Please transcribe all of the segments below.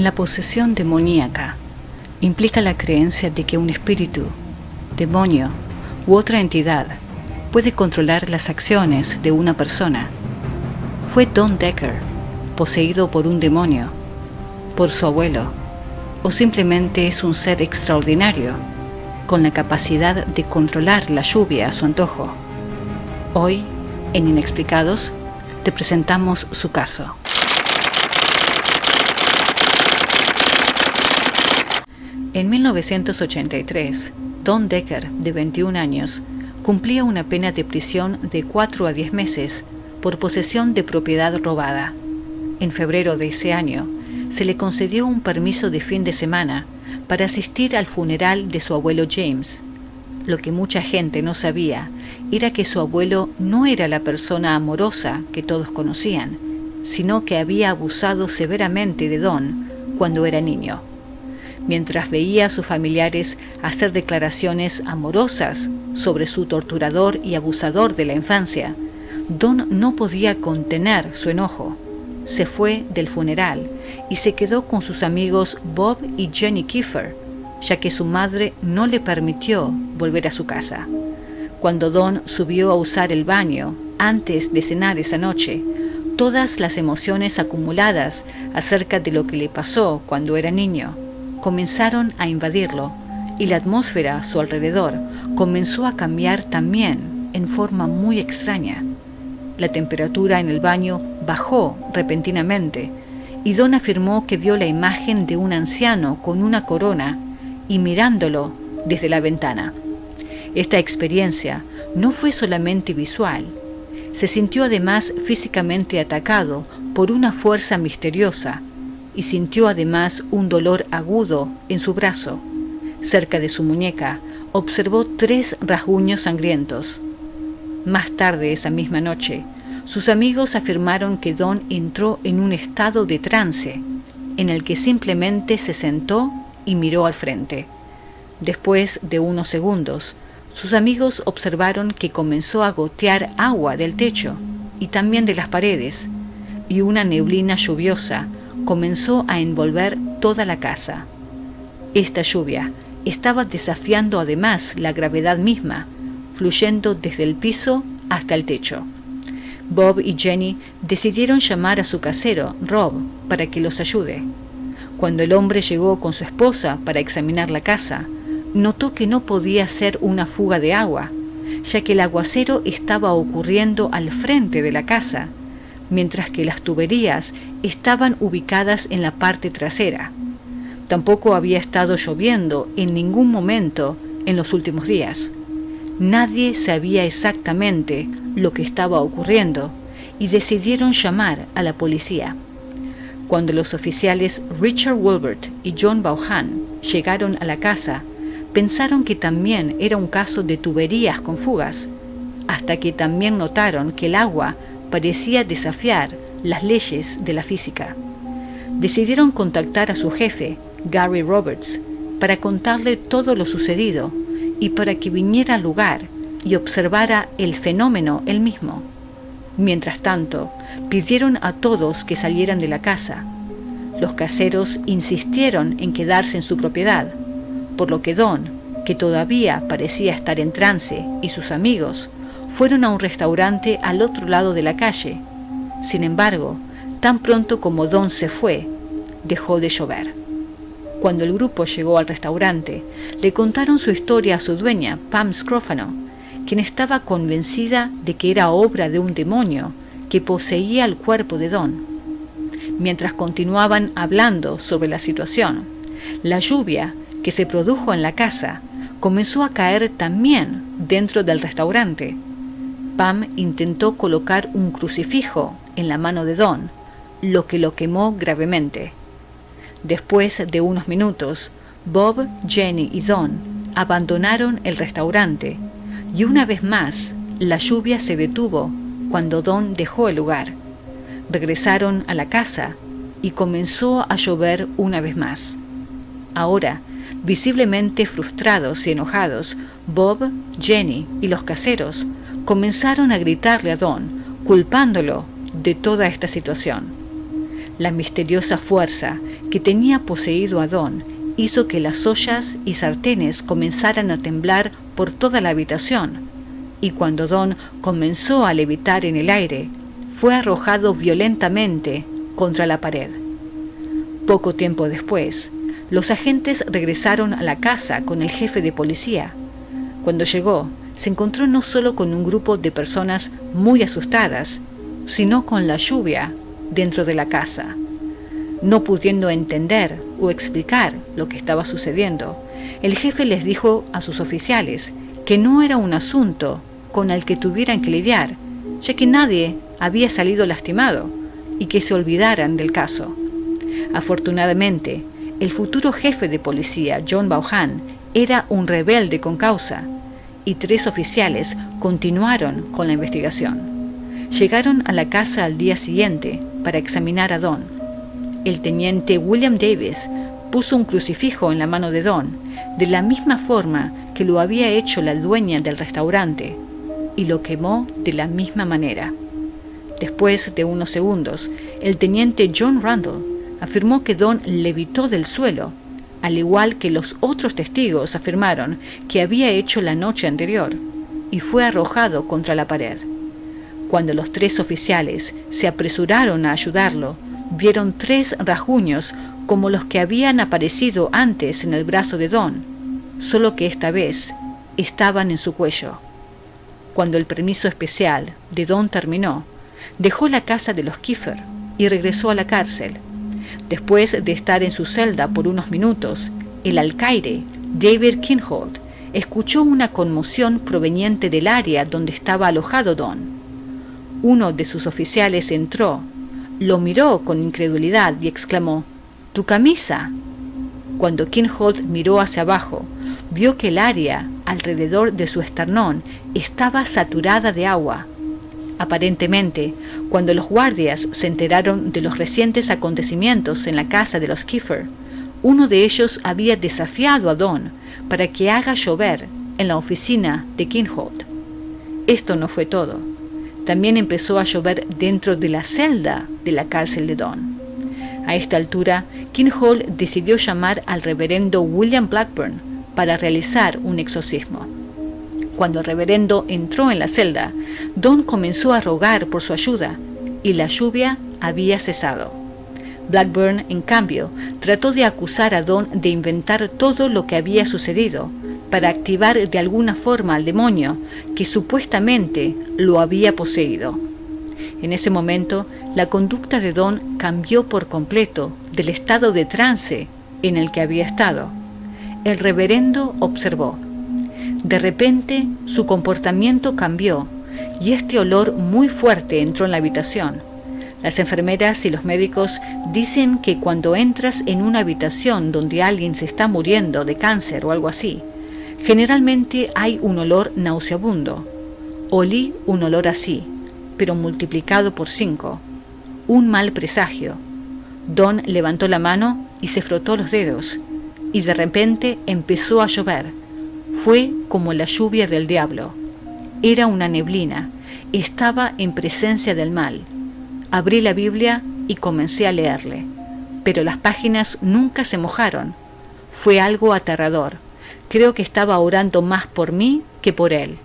La posesión demoníaca implica la creencia de que un espíritu, demonio u otra entidad puede controlar las acciones de una persona. ¿Fue Don Decker poseído por un demonio, por su abuelo, o simplemente es un ser extraordinario con la capacidad de controlar la lluvia a su antojo? Hoy, en Inexplicados, te presentamos su caso. En 1983, Don Decker, de 21 años, cumplía una pena de prisión de 4 a 10 meses por posesión de propiedad robada. En febrero de ese año, se le concedió un permiso de fin de semana para asistir al funeral de su abuelo James. Lo que mucha gente no sabía era que su abuelo no era la persona amorosa que todos conocían, sino que había abusado severamente de Don cuando era niño. Mientras veía a sus familiares hacer declaraciones amorosas sobre su torturador y abusador de la infancia, Don no podía contener su enojo. Se fue del funeral y se quedó con sus amigos Bob y Jenny Kiefer, ya que su madre no le permitió volver a su casa. Cuando Don subió a usar el baño antes de cenar esa noche, todas las emociones acumuladas acerca de lo que le pasó cuando era niño comenzaron a invadirlo, y la atmósfera a su alrededor comenzó a cambiar también en forma muy extraña. La temperatura en el baño bajó repentinamente, y Don afirmó que vio la imagen de un anciano con una corona y mirándolo desde la ventana. Esta experiencia no fue solamente visual, se sintió además físicamente atacado por una fuerza misteriosa, y sintió además un dolor agudo en su brazo. Cerca de su muñeca observó 3 rasguños sangrientos. Más tarde esa misma noche, sus amigos afirmaron que Don entró en un estado de trance, en el que simplemente se sentó y miró al frente. Después de unos segundos, sus amigos observaron que comenzó a gotear agua del techo y también de las paredes, y una neblina lluviosa comenzó a envolver toda la casa. Esta lluvia estaba desafiando además la gravedad misma, fluyendo desde el piso hasta el techo. Bob y Jenny decidieron llamar a su casero, Rob, para que los ayude. Cuando el hombre llegó con su esposa para examinar la casa, notó que no podía ser una fuga de agua, ya que el aguacero estaba ocurriendo al frente de la casa, mientras que las tuberías estaban ubicadas en la parte trasera. Tampoco había estado lloviendo en ningún momento en los últimos días. Nadie sabía exactamente lo que estaba ocurriendo y decidieron llamar a la policía. Cuando los oficiales Richard Wilbert y John Vaughan llegaron a la casa, pensaron que también era un caso de tuberías con fugas, hasta que también notaron que el agua parecía desafiar las leyes de la física. Decidieron contactar a su jefe, Gary Roberts, para contarle todo lo sucedido y para que viniera al lugar y observara el fenómeno él mismo. Mientras tanto, pidieron a todos que salieran de la casa. Los caseros insistieron en quedarse en su propiedad, por lo que Don, que todavía parecía estar en trance, y sus amigos fueron a un restaurante al otro lado de la calle. Sin embargo, tan pronto como Don se fue, dejó de llover. Cuando el grupo llegó al restaurante, le contaron su historia a su dueña, Pam Scrofano, quien estaba convencida de que era obra de un demonio que poseía el cuerpo de Don. Mientras continuaban hablando sobre la situación, la lluvia que se produjo en la casa comenzó a caer también dentro del restaurante. Pam intentó colocar un crucifijo en la mano de Don, lo que lo quemó gravemente. Después de unos minutos, Bob, Jenny y Don abandonaron el restaurante, y una vez más la lluvia se detuvo cuando Don dejó el lugar. Regresaron a la casa y comenzó a llover una vez más. Ahora, visiblemente frustrados y enojados, Bob, Jenny y los caseros comenzaron a gritarle a Don, culpándolo de toda esta situación. La misteriosa fuerza que tenía poseído a Don hizo que las ollas y sartenes comenzaran a temblar por toda la habitación, y cuando Don comenzó a levitar en el aire, fue arrojado violentamente contra la pared. Poco tiempo después, los agentes regresaron a la casa con el jefe de policía. Cuando llegó, se encontró no solo con un grupo de personas muy asustadas, sino con la lluvia dentro de la casa. No pudiendo entender o explicar lo que estaba sucediendo, el jefe les dijo a sus oficiales que no era un asunto con el que tuvieran que lidiar, ya que nadie había salido lastimado, y que se olvidaran del caso. Afortunadamente, el futuro jefe de policía, John Vaughan, era un rebelde con causa, y 3 oficiales continuaron con la investigación. Llegaron a la casa al día siguiente para examinar a Don. El teniente William Davis puso un crucifijo en la mano de Don, de la misma forma que lo había hecho la dueña del restaurante, y lo quemó de la misma manera. Después de unos segundos, el teniente John Randall afirmó que Don levitó del suelo, al igual que los otros testigos afirmaron que había hecho la noche anterior, y fue arrojado contra la pared. Cuando los 3 oficiales se apresuraron a ayudarlo, vieron 3 rasguños como los que habían aparecido antes en el brazo de Don, solo que esta vez estaban en su cuello. Cuando el permiso especial de Don terminó, dejó la casa de los Kiefer y regresó a la cárcel. Después de estar en su celda por unos minutos, el alcaide, David Kinhold, escuchó una conmoción proveniente del área donde estaba alojado Don. Uno de sus oficiales entró, lo miró con incredulidad y exclamó: «¿Tu camisa?». Cuando Kinhold miró hacia abajo, vio que el área alrededor de su esternón estaba saturada de agua. Aparentemente, cuando los guardias se enteraron de los recientes acontecimientos en la casa de los Kiefer, uno de ellos había desafiado a Don para que haga llover en la oficina de Kinhold. Esto no fue todo. También empezó a llover dentro de la celda de la cárcel de Don. A esta altura, Kinhold decidió llamar al reverendo William Blackburn para realizar un exorcismo. Cuando el reverendo entró en la celda, Don comenzó a rogar por su ayuda, y la lluvia había cesado. Blackburn, en cambio, trató de acusar a Don de inventar todo lo que había sucedido para activar de alguna forma al demonio que supuestamente lo había poseído. En ese momento, la conducta de Don cambió por completo del estado de trance en el que había estado. El reverendo observó. De repente, su comportamiento cambió y este olor muy fuerte entró en la habitación. Las enfermeras y los médicos dicen que cuando entras en una habitación donde alguien se está muriendo de cáncer o algo así, generalmente hay un olor nauseabundo. Olí un olor así, pero multiplicado por 5. Un mal presagio. Don levantó la mano y se frotó los dedos, y de repente empezó a llover. Fue como la lluvia del diablo. Era una neblina. Estaba en presencia del mal. Abrí la Biblia y comencé a leerle, pero las páginas nunca se mojaron. Fue algo aterrador. Creo que estaba orando más por mí que por él.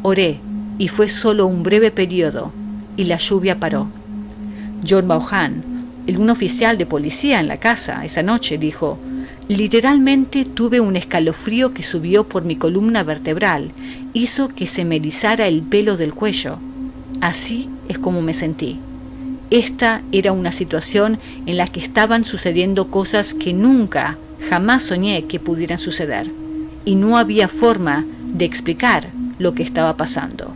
Oré, y fue solo un breve periodo, y la lluvia paró. John Vaughan, un oficial de policía en la casa esa noche, dijo: «Literalmente tuve un escalofrío que subió por mi columna vertebral, hizo que se me erizara el pelo del cuello. Así es como me sentí». Esta era una situación en la que estaban sucediendo cosas que nunca, jamás soñé que pudieran suceder, y no había forma de explicar lo que estaba pasando.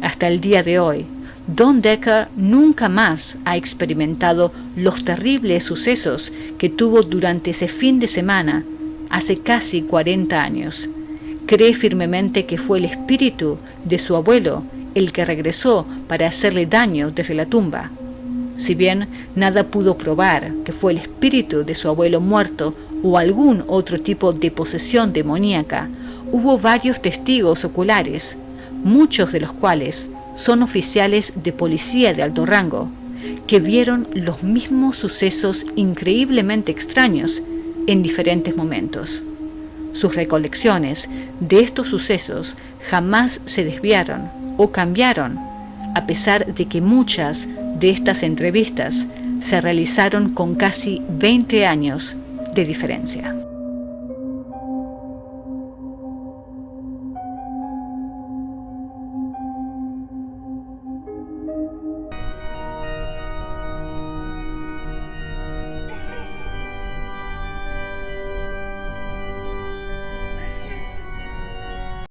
Hasta el día de hoy, Don Decker nunca más ha experimentado los terribles sucesos que tuvo durante ese fin de semana, hace casi 40 años. Cree firmemente que fue el espíritu de su abuelo el que regresó para hacerle daño desde la tumba. Si bien nada pudo probar que fue el espíritu de su abuelo muerto o algún otro tipo de posesión demoníaca, hubo varios testigos oculares, muchos de los cuales son oficiales de policía de alto rango, que vieron los mismos sucesos increíblemente extraños en diferentes momentos. Sus recolecciones de estos sucesos jamás se desviaron o cambiaron, a pesar de que muchas de estas entrevistas se realizaron con casi 20 años de diferencia.